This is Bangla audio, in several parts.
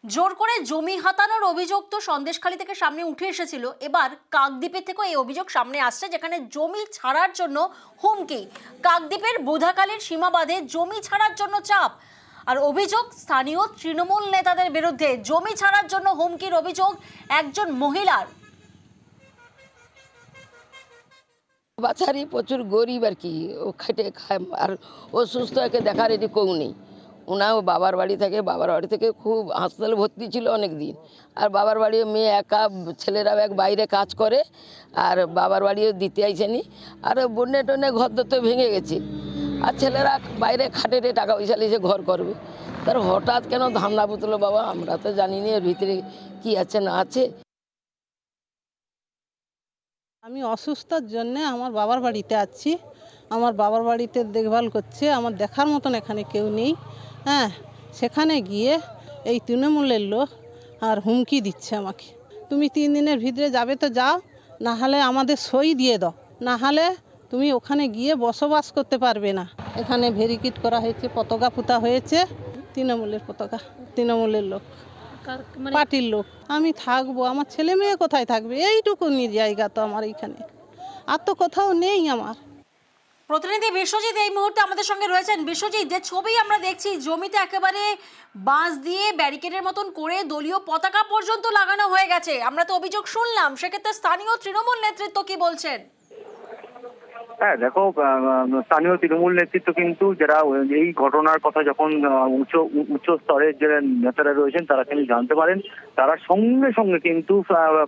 জোর করে জমি হাতানোর অভিযোগ তো সন্দেশখালী থেকে সামনে উঠে এসেছিল, এবার কাকদ্বীপের থেকেও এই অভিযোগ সামনে আসছে, যেখানে জমি ছাড়ার জন্য হুমকি। কাকদ্বীপের বোধাকালীর সীমাবাঁধে জমি ছাড়ার জন্য চাপ, আর অভিযোগ স্থানীয় তৃণমূল নেতাদের বিরুদ্ধে। জমি ছাড়ার জন্য হুমকির অভিযোগ একজন মহিলার। বাচ্চারই প্রচুর গরিব আর কি, ও খেটে খায়, আর অসুস্থ একে দেখার এটি কেউ নেই। ওনাও বাবার বাড়ি থেকে খুব হাসপাতালে ভর্তি ছিল অনেক দিন। আর বাবার বাড়ি মেয়ে একা, ছেলেরাও এক বাইরে কাজ করে, আর বাবার বাড়িও দিতে আইসেনি। আর বন্যে টন্যে ঘর দর ভেঙে গেছে, আর ছেলেরা বাইরে খাটে টাকা পয়সা লিখে ঘর করবে। তার হঠাৎ কেন ধান্দা পুতলো বাবা, আমরা তো জানি না এর ভিতরে কি আছে না আছে। আমি অসুস্থর জন্য আমার বাবার বাড়িতে আছি। আমার বাবার বাড়িতে দেখভাল করছে, আমার দেখার মতন এখানে কেউ নেই। হ্যাঁ, সেখানে গিয়ে এই তৃণমূলের লোক আর হুমকি দিচ্ছে আমাকে, তুমি 3 দিনের ভিতরে যাবে তো যাও, না হলে আমাদের সই দিয়ে দাও, না হলে তুমি ওখানে গিয়ে বসবাস করতে পারবে না। এখানে ভেরিকেড করা হয়েছে, পতাকা পোতা হয়েছে, তৃণমূলের পতাকা, তৃণমূলের লোক, পার্টির লোক। আমি থাকবো, আমার ছেলে মেয়ে কোথায় থাকবে? এইটুকুনি জায়গা তো আমার এইখানে, আর তো কোথাও নেই আমার। প্রতিনিধি বিশ্বজিৎ এই মুহূর্তে আমাদের সঙ্গে রয়েছেন। বিশ্বজিৎ, যে ছবি আমরা দেখছি, জমিতে একেবারে বাঁশ দিয়ে ব্যারিকেডের মতন করে দলীয় পতাকা পর্যন্ত লাগানো হয়ে গেছে, আমরা তো অভিযোগ শুনলাম, সেক্ষেত্রে স্থানীয় তৃণমূল নেতৃত্ব কি বলছেন? হ্যাঁ দেখো, স্থানীয় তৃণমূল নেতৃত্ব কিন্তু যারা এই ঘটনার কথা যখন উচ্চ স্তরের যে নেতারা রয়েছেন তারা কিন্তু জানতে পারেন, তারা সঙ্গে সঙ্গে কিন্তু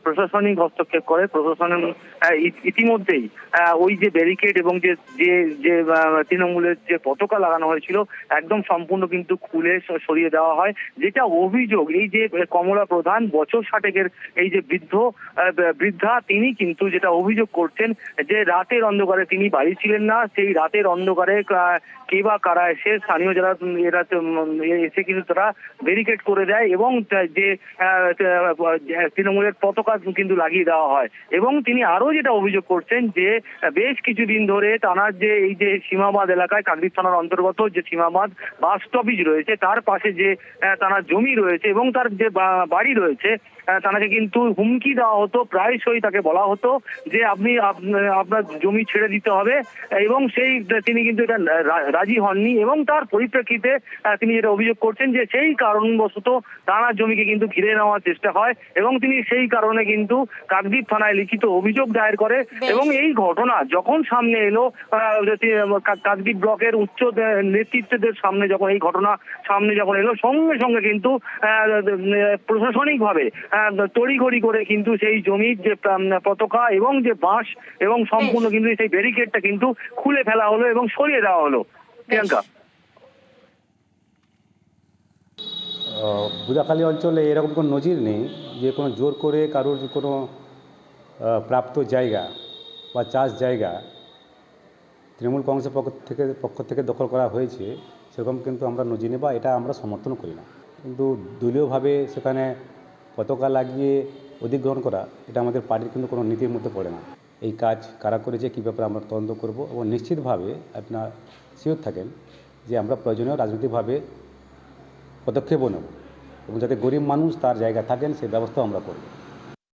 প্রশাসনিক হস্তক্ষেপ করে। প্রশাসনের ইতিমধ্যেই ওই যে ব্যারিকেড এবং যে যে যে তৃণমূলের যে পতাকা লাগানো হয়েছিল একদম সম্পূর্ণ কিন্তু খুলে সরিয়ে দেওয়া হয়। যেটা অভিযোগ, এই যে কমলা প্রধান বছর 60-এর এই যে বৃদ্ধা, তিনি কিন্তু যেটা অভিযোগ করছেন যে রাতের অন্ধকারে তিনি বাড়ি ছিলেন না। সেই রাতের অন্ধকারে কে বা কারা এসে, স্থানীয় যারা এরা এসে কিন্তু তারা ব্যারিকেড করে দেয় এবং যে তৃণমূলের পতাকা কিন্তু লাগিয়ে দেওয়া হয়। এবং তিনি আরো যেটা অভিযোগ করছেন যে বেশ কিছুদিন ধরে থানার যে এই যে সীমাবাদ এলাকায়, কাকদ্বীপ থানার অন্তর্গত যে সীমাবাদ বাস স্টপেজ রয়েছে তার পাশে যে থানার জমি রয়েছে এবং তার যে বাড়ি রয়েছে, তাকে কিন্তু হুমকি দেওয়া হতো। প্রায়শই তাকে বলা হতো যে আপনি আপনার জমি ছেড়ে দিতে হবে, এবং তিনি কিন্তু এটা রাজি হননি। এবং তার পরিপ্রেক্ষিতে তিনি যেটা অভিযোগ করছেন যে সেই কারণবশত তার জমিকে কিন্তু ঘিরে নেওয়ার চেষ্টা হয়, এবং তিনি সেই কারণে কিন্তু কাকদ্বীপ থানায় লিখিত অভিযোগ দায়ের করে। এবং এই ঘটনা যখন সামনে এলো, কাকদ্বীপ ব্লকের উচ্চ নেতৃত্বদের সামনে যখন এই ঘটনা সামনে যখন এলো, সঙ্গে সঙ্গে কিন্তু প্রশাসনিকভাবে তড়িঘড়ি করে কিন্তু সেই জমির যে পতাকা এবং যে বাঁশ এবং সম্পূর্ণ কিন্তু সেই ব্যারিকেডটা কিন্তু খুলে ফেলা হলো এবং সরিয়ে দেওয়া হলো। প্রিয়াঙ্কা, বোধাখালী অঞ্চলে এরকম কোনো নজির নেই যে কোনো জোর করে কারোর কোনো প্রাপ্ত জায়গা বা চাষ জায়গা তৃণমূল কংগ্রেসের পক্ষ থেকে দখল করা হয়েছে, সেরকম কিন্তু আমরা নজির নেই বা এটা আমরা সমর্থন করি না। কিন্তু দলীয়ভাবে সেখানে পতাকা লাগিয়ে অধিগ্রহণ করা, এটা আমাদের পার্টির কিন্তু কোনো নীতির মধ্যে পড়ে না। এই কাজ কারা করেছে, কী ব্যাপারে আমরা তদন্ত করব, এবং নিশ্চিতভাবে আপনার শিওর থাকেন যে আমরা প্রয়োজনীয় রাজনৈতিকভাবে পদক্ষেপও নেব, এবং যাতে গরিব মানুষ তার জায়গা থাকেন সেই ব্যবস্থাও আমরা করব।